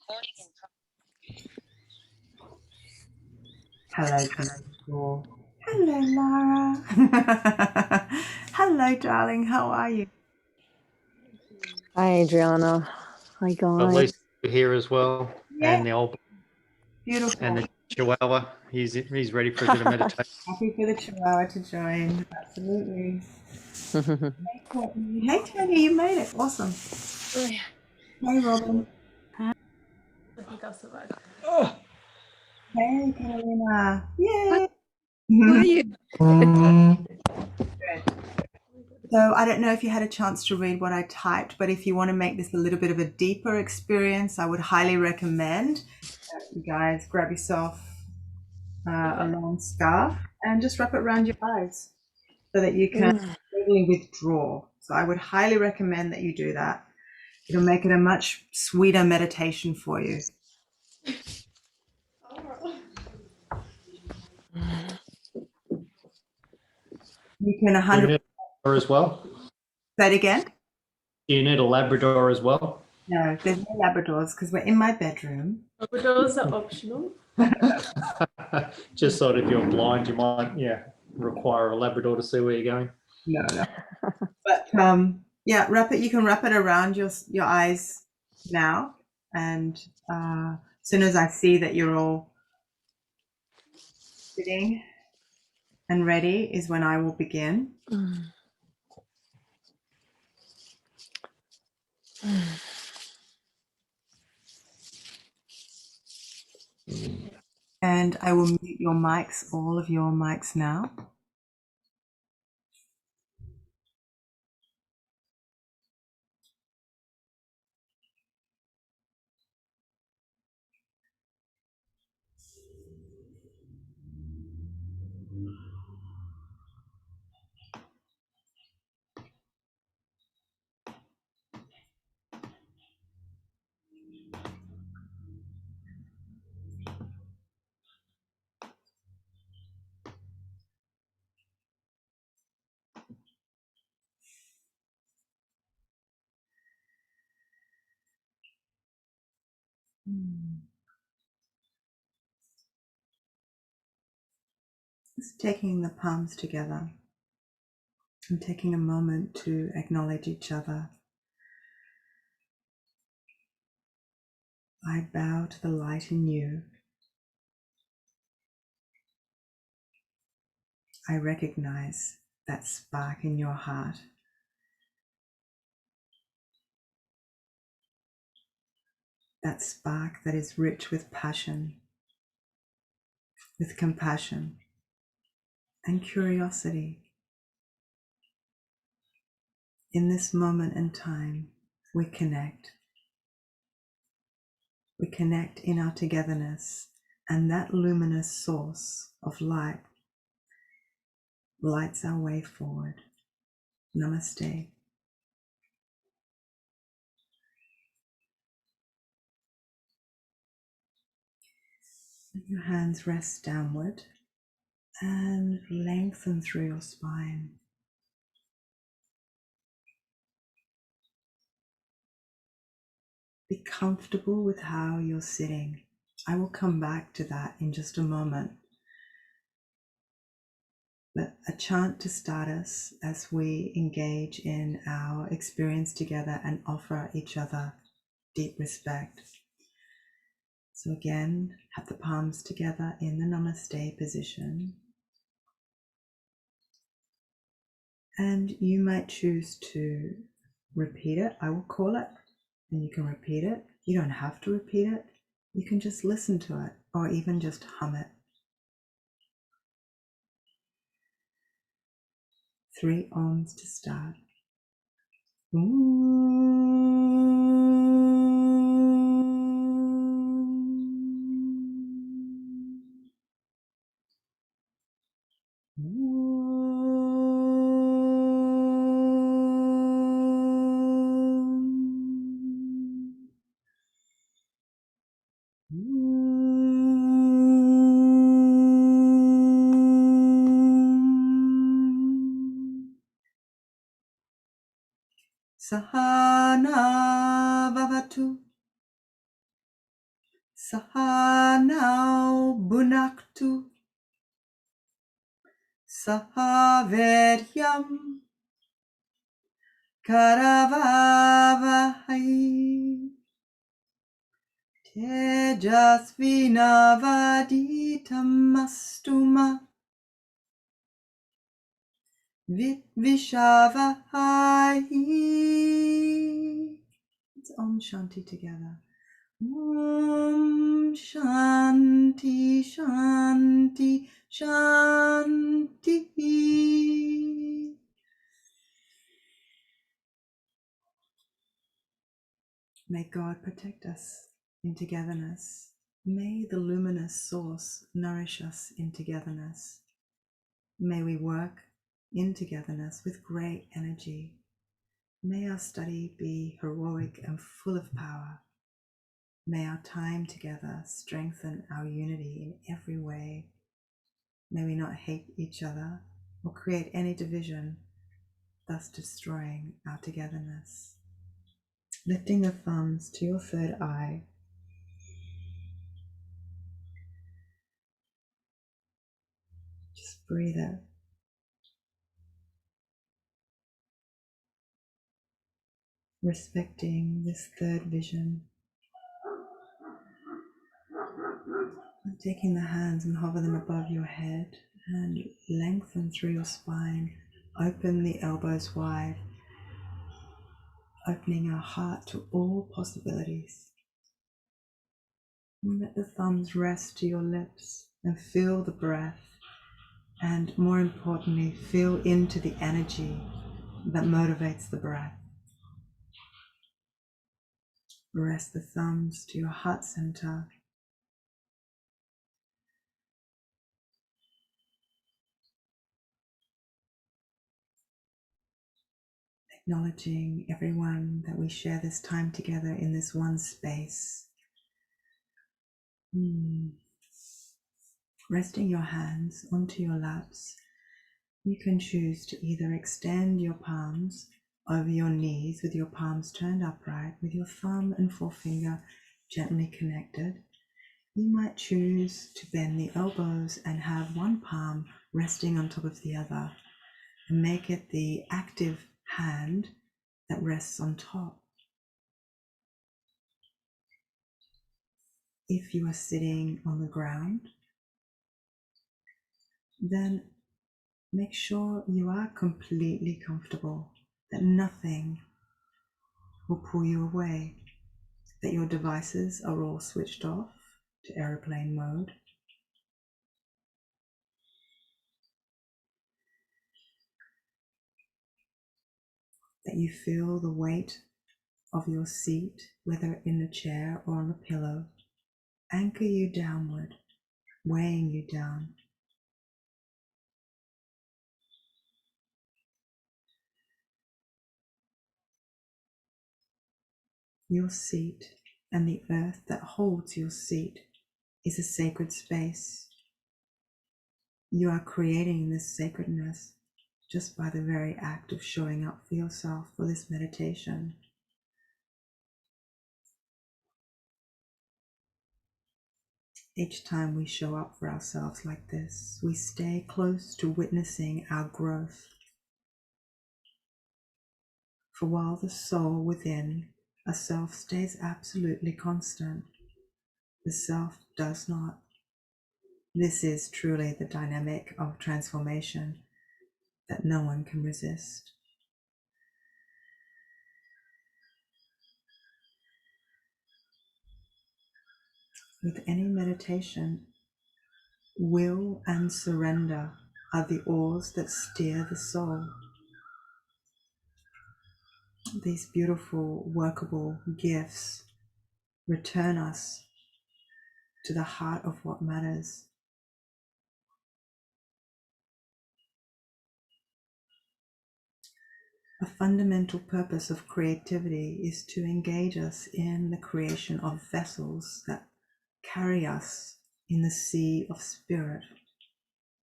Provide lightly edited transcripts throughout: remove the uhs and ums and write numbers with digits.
Hello, beautiful. Hello, Lara. Hello, darling. How are you? Hi, Adriana. Hi, At guys. least we're here as well, Yeah, and the old beautiful. and the Chihuahua. He's ready for a bit of meditation. Happy for the Chihuahua to join. Absolutely. Hey, Courtney. Hey, Tony. You made it. Awesome. Hey, Robin. Hey, Carolina. Yay. How are you? Good. So I don't know if you had a chance to read what I typed, but if you want to make this a little bit of a deeper experience, I would highly recommend that you guys grab yourself a long scarf and just wrap it around your eyes so that you can really withdraw. So I would highly recommend that you do that. It'll make it a much sweeter meditation for you. You can Do you 100% need a Labrador as well? say it again. Do you need a Labrador as well? No, there's no Labradors because we're in my bedroom. Labradors are optional. Just thought if you're blind, you might require a Labrador to see where you're going. No. But yeah, wrap it. You can wrap it around your eyes now, and as soon as I see that you're all sitting and ready, is when I will begin. And I will mute your mics, all of your mics now. Just taking the palms together and taking a moment to acknowledge each other. I bow to the light in you. I recognize that spark in your heart. That spark that is rich with passion, with compassion and curiosity. In this moment in time, we connect. We connect in our togetherness, and that luminous source of light lights our way forward. Namaste. Let your hands rest downward and lengthen through your spine. Be comfortable with how you're sitting. I will come back to that in just a moment. But a chant to start us as we engage in our experience together and offer each other deep respect. So again, have the palms together in the Namaste position. And you might choose to repeat it. I will call it and you can repeat it. You don't have to repeat it. You can just listen to it or even just hum it. 3 ohms to start. Sahana Vavatu Sahanau Bunaktu Sahaveryam Karavavahai Tejasvinavaditamastuma Vishavahai. Let's Om Shanti together. Om Shanti Shanti Shanti. May God protect us in togetherness. May the luminous source nourish us in togetherness. May we work in togetherness with great energy. May our study be heroic and full of power. May our time together strengthen our unity in every way. May we not hate each other or create any division, thus destroying our togetherness. Lifting the thumbs to your third eye. Just breathe out. Respecting this third vision. And taking the hands and hover them above your head and lengthen through your spine. Open the elbows wide, opening our heart to all possibilities. And let the thumbs rest to your lips and feel the breath, and more importantly, feel into the energy that motivates the breath. Rest the thumbs to your heart center. Acknowledging everyone that we share this time together in this one space. Resting your hands onto your laps, you can choose to either extend your palms over your knees with your palms turned upright, with your thumb and forefinger gently connected. You might choose to bend the elbows and have one palm resting on top of the other and make it the active hand that rests on top. If you are sitting on the ground, then make sure you are completely comfortable, that nothing will pull you away, that your devices are all switched off to airplane mode. That you feel the weight of your seat, whether in a chair or on a pillow, anchor you downward, weighing you down. Your seat and the earth that holds your seat is a sacred space. You are creating this sacredness just by the very act of showing up for yourself for this meditation. Each time we show up for ourselves like this, we stay close to witnessing our growth. For while the soul within a self stays absolutely constant, the self does not. This is truly the dynamic of transformation that no one can resist. With any meditation, will and surrender are the oars that steer the soul. These beautiful, workable gifts return us to the heart of what matters. A fundamental purpose of creativity is to engage us in the creation of vessels that carry us in the sea of spirit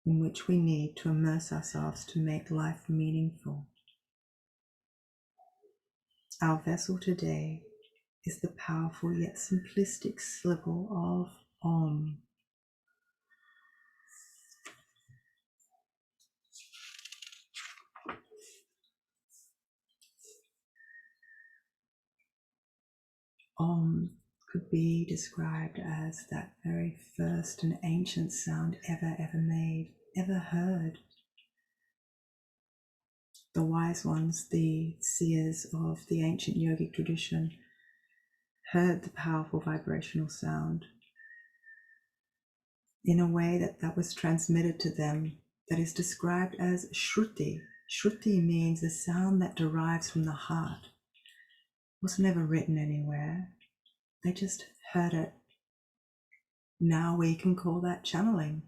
in which we need to immerse ourselves to make life meaningful. Our vessel today is the powerful yet simplistic syllable of Om. Om could be described as that very first and ancient sound ever made, ever heard. The wise ones, the seers of the ancient yogic tradition, heard the powerful vibrational sound in a way that was transmitted to them, that is described as Shruti. Shruti means the sound that derives from the heart. It was never written anywhere. They just heard it. Now we can call that channeling.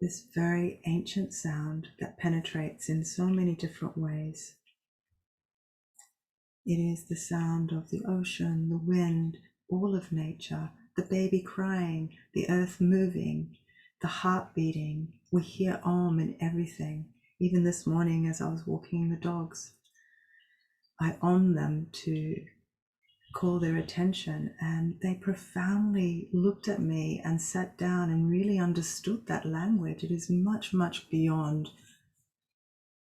This very ancient sound that penetrates in so many different ways. It is the sound of the ocean, the wind, all of nature, the baby crying, the earth moving, the heart beating. We hear Om in everything. Even this morning as I was walking the dogs, I Om them to call their attention, and they profoundly looked at me and sat down and really understood that language. It is much, much beyond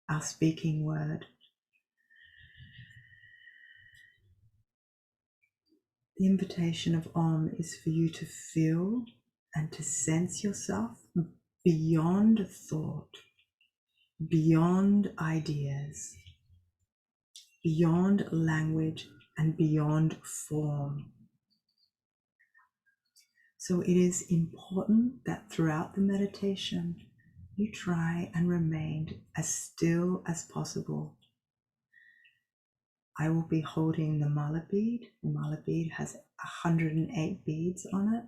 our speaking word. The invitation of Om is for you to feel and to sense yourself beyond thought, beyond ideas, beyond language, and beyond form. So it is important that throughout the meditation, you try and remain as still as possible. I will be holding the mala bead. The mala bead has 108 beads on it.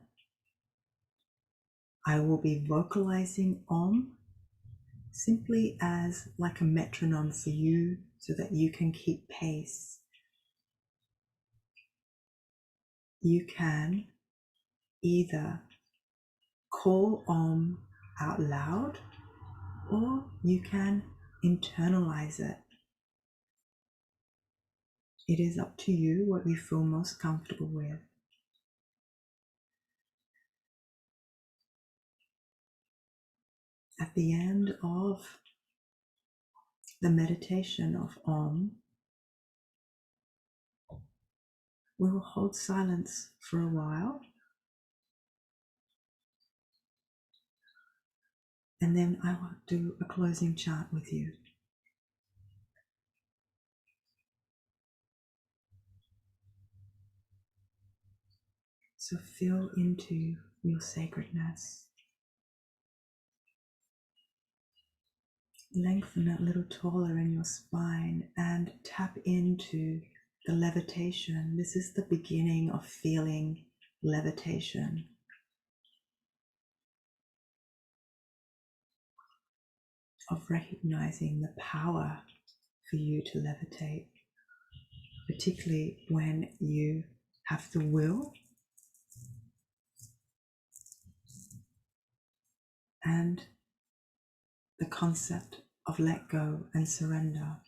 I will be vocalizing Om simply as like a metronome for you so that you can keep pace. You can either call Om out loud or you can internalize it. It is up to you what you feel most comfortable with. At the end of the meditation of Om, we will hold silence for a while, and then I will do a closing chant with you. So feel into your sacredness. Lengthen a little taller in your spine and tap into the levitation. This is the beginning of feeling levitation. Of recognizing the power for you to levitate, particularly when you have the will and the concept of let go and surrender.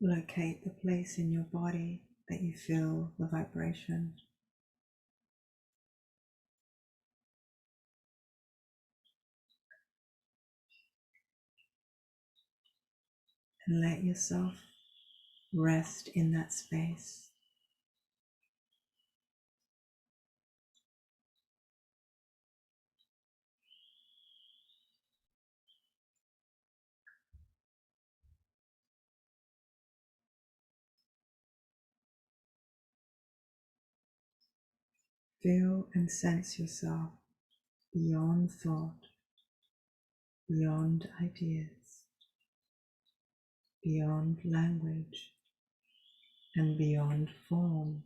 Locate the place in your body that you feel the vibration. And let yourself rest in that space. Feel and sense yourself beyond thought, beyond ideas, beyond language, and beyond form.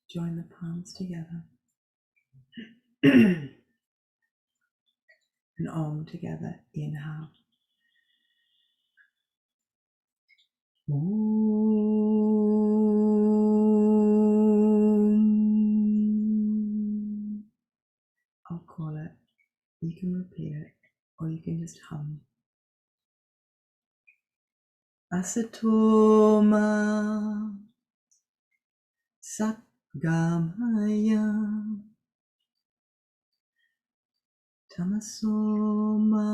Join the palms together and Om together. Inhale. Om. I'll call it. You can repeat it, or you can just hum. Asatoma Satgamaya Tamasoma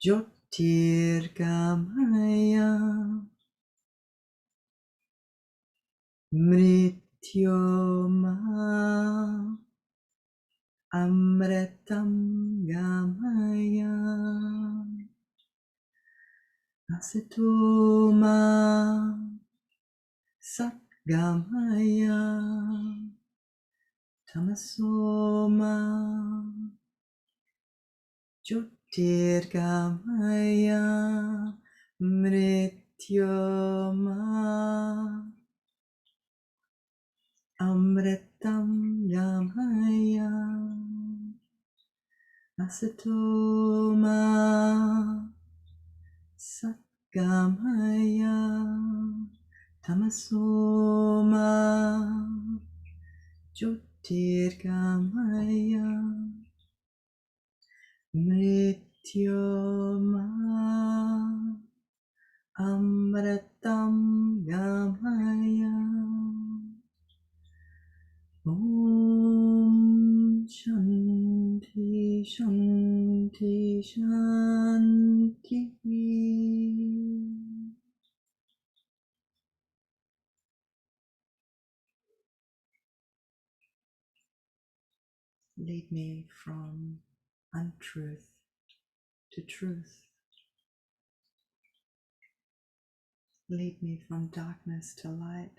Jyotirgamaya Mrityoma Amritam Gamaya Asatoma Satgamaya Tamasoma Jyotirgamaya Mrityoma Amritam Gamaya Asatoma Satgamaya tamasoma jyotirgamaya mrityoma amritam gamaya. Om Shanti Shanti Shanti. Lead me from untruth to truth. Lead me from darkness to light.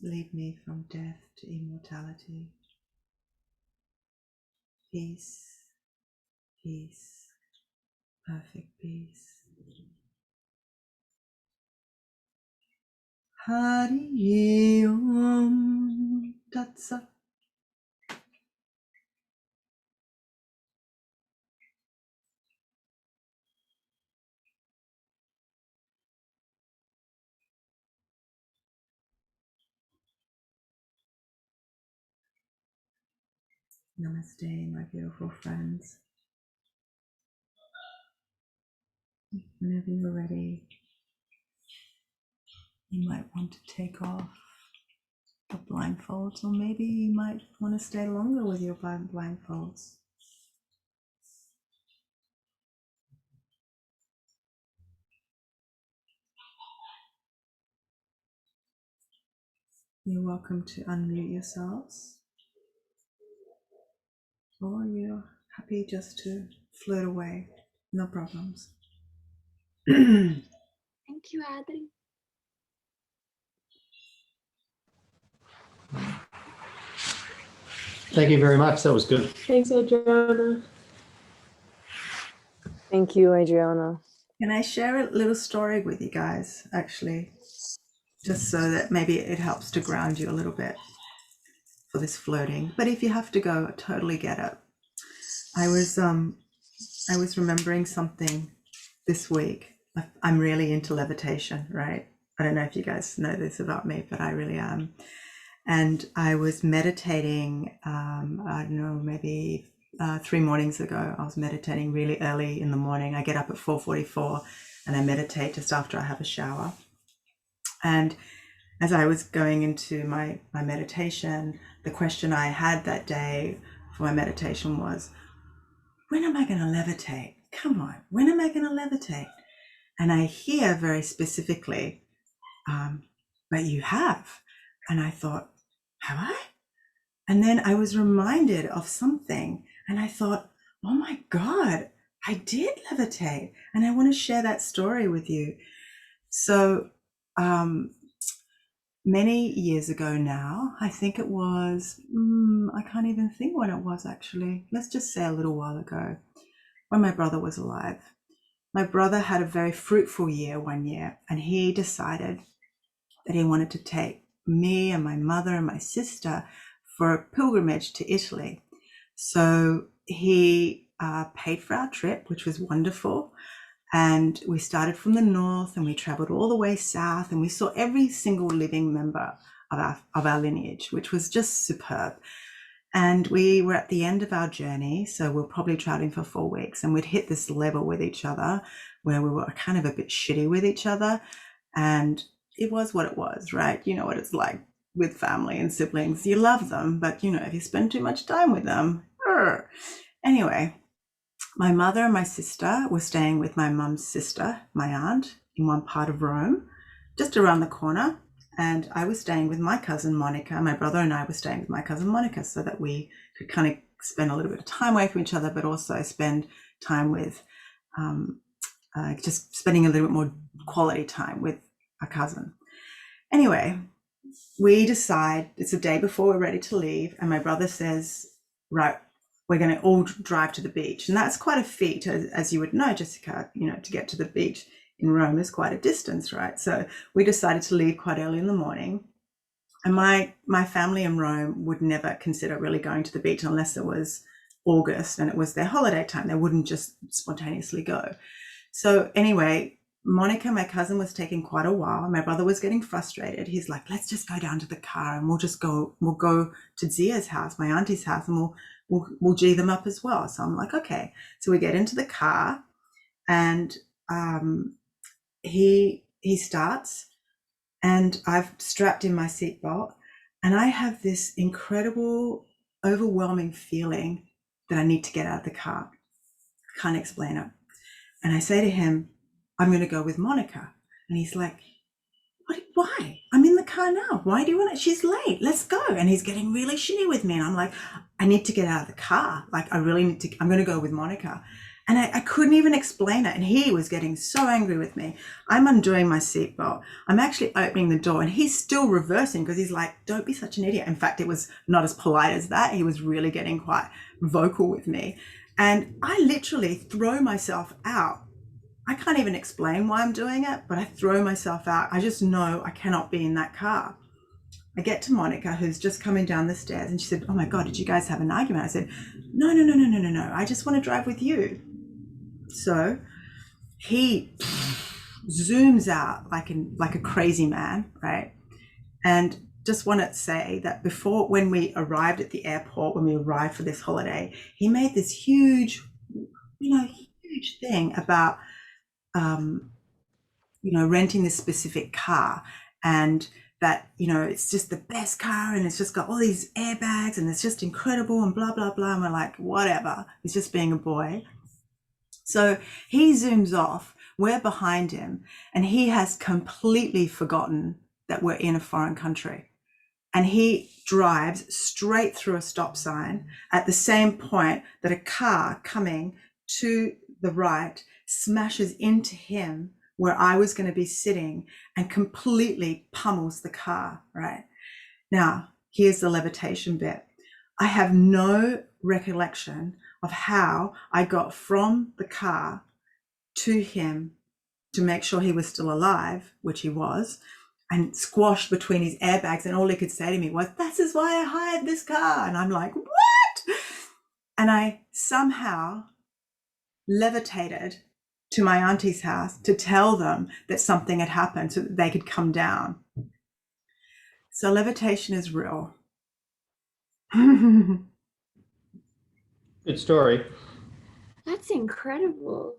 Lead me from death to immortality. Peace, peace, perfect peace. Hari Om Tat Sat. Namaste, my beautiful friends. Whenever you're ready, you might want to take off the blindfolds, or maybe you might want to stay longer with your blindfolds. You're welcome to unmute yourselves, or you're happy just to float away. No problems. Thank you, Adri. Thank you very much. That was good. Thanks, Adriana. Thank you, Adriana. Can I share a little story with you guys, actually? Just so that maybe it helps to ground you a little bit for this floating. But if you have to go, I totally get it. I was remembering something this week. I'm really into levitation, right? I don't know if you guys know this about me, but I really am. And I was meditating, I don't know, maybe 3 mornings ago. I was meditating really early in the morning. I get up at 4:44 and I meditate just after I have a shower. And as I was going into my meditation, the question I had that day for my meditation was, when am I going to levitate? Come on, when am I going to levitate? And I hear very specifically, but you have. And I thought, have I? And then I was reminded of something and I thought, oh my God, I did levitate. And I want to share that story with you. So many years ago now, I think it was, I can't even think when it was actually. Let's just say a little while ago, when my brother was alive. My brother had a very fruitful year one year, and he decided that he wanted to take me and my mother and my sister for a pilgrimage to Italy. So he paid for our trip, which was wonderful. And we started from the north and we traveled all the way south, and we saw every single living member of our lineage, which was just superb. And we were at the end of our journey, so we're probably traveling for 4 weeks, and we'd hit this level with each other where we were kind of a bit shitty with each other. And it was what it was, right? You know what it's like with family and siblings. You love them, but if you spend too much time with them. Anyway, my mother and my sister were staying with my mum's sister, my aunt, in one part of Rome, just around the corner. And I was staying with my cousin Monica. My brother and I were staying with my cousin Monica so that we could kind of spend a little bit of time away from each other, but also spend time with, just spending a little bit more quality time with a cousin. Anyway, we decide, it's the day before we're ready to leave, and my brother says, right, we're going to all drive to the beach. And that's quite a feat, as you would know, Jessica, to get to the beach in Rome is quite a distance, right? So we decided to leave quite early in the morning. And my family in Rome would never consider really going to the beach unless it was August and it was their holiday time. They wouldn't just spontaneously go. So anyway, Monica, my cousin, was taking quite a while. My brother was getting frustrated. He's like, let's just go down to the car and we'll go to Zia's house, my auntie's house, and we'll G them up as well. So I'm like, okay. So we get into the car and he starts, and I've strapped in my seatbelt, and I have this incredible, overwhelming feeling that I need to get out of the car. Can't explain it. And I say to him, I'm going to go with Monica. And he's like, what? Why? I'm in the car now. Why do you want it? She's late. Let's go. And he's getting really shitty with me. And I'm like, I need to get out of the car. Like, I really need to, I'm going to go with Monica. And I couldn't even explain it. And he was getting so angry with me. I'm undoing my seatbelt. I'm actually opening the door, and he's still reversing because he's like, don't be such an idiot. In fact, it was not as polite as that. He was really getting quite vocal with me. And I literally throw myself out. I can't even explain why I'm doing it, but I throw myself out. I just know I cannot be in that car. I get to Monica, who's just coming down the stairs, and she said, oh my God, did you guys have an argument? I said, no. I just want to drive with you. So he zooms out like a crazy man, right? And just want to say that before, when we arrived at the airport, when we arrived for this holiday, he made this huge thing about, renting this specific car, and that, it's just the best car, and it's just got all these airbags, and it's just incredible, and blah, blah, blah. And we're like, whatever, he's just being a boy. So he zooms off, we're behind him, and he has completely forgotten that we're in a foreign country. And he drives straight through a stop sign at the same point that a car coming to the right smashes into him where I was going to be sitting and completely pummels the car, right? Now, here's the levitation bit. I have no recollection of how I got from the car to him to make sure he was still alive, which he was, and squashed between his airbags. And all he could say to me was, this is why I hired this car. And I'm like, what? And I somehow levitated to my auntie's house to tell them that something had happened so that they could come down. So levitation is real. Good story. That's incredible.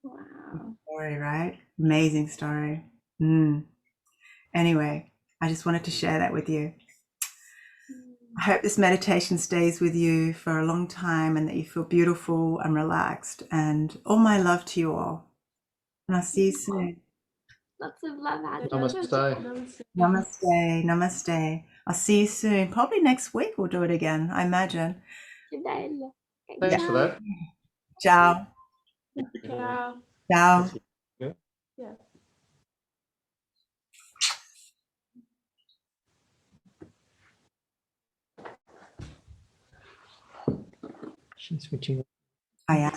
Wow. Story, right? Amazing story. Anyway, I just wanted to share that with you. I hope this meditation stays with you for a long time, and that you feel beautiful and relaxed, and all my love to you all. And I'll see you soon. Lots of love, Adri. Namaste. Namaste. Namaste. I'll see you soon. Probably next week we'll do it again, I imagine. Thanks for that. Ciao. Ciao. Ciao. Yeah. She's switching. I am.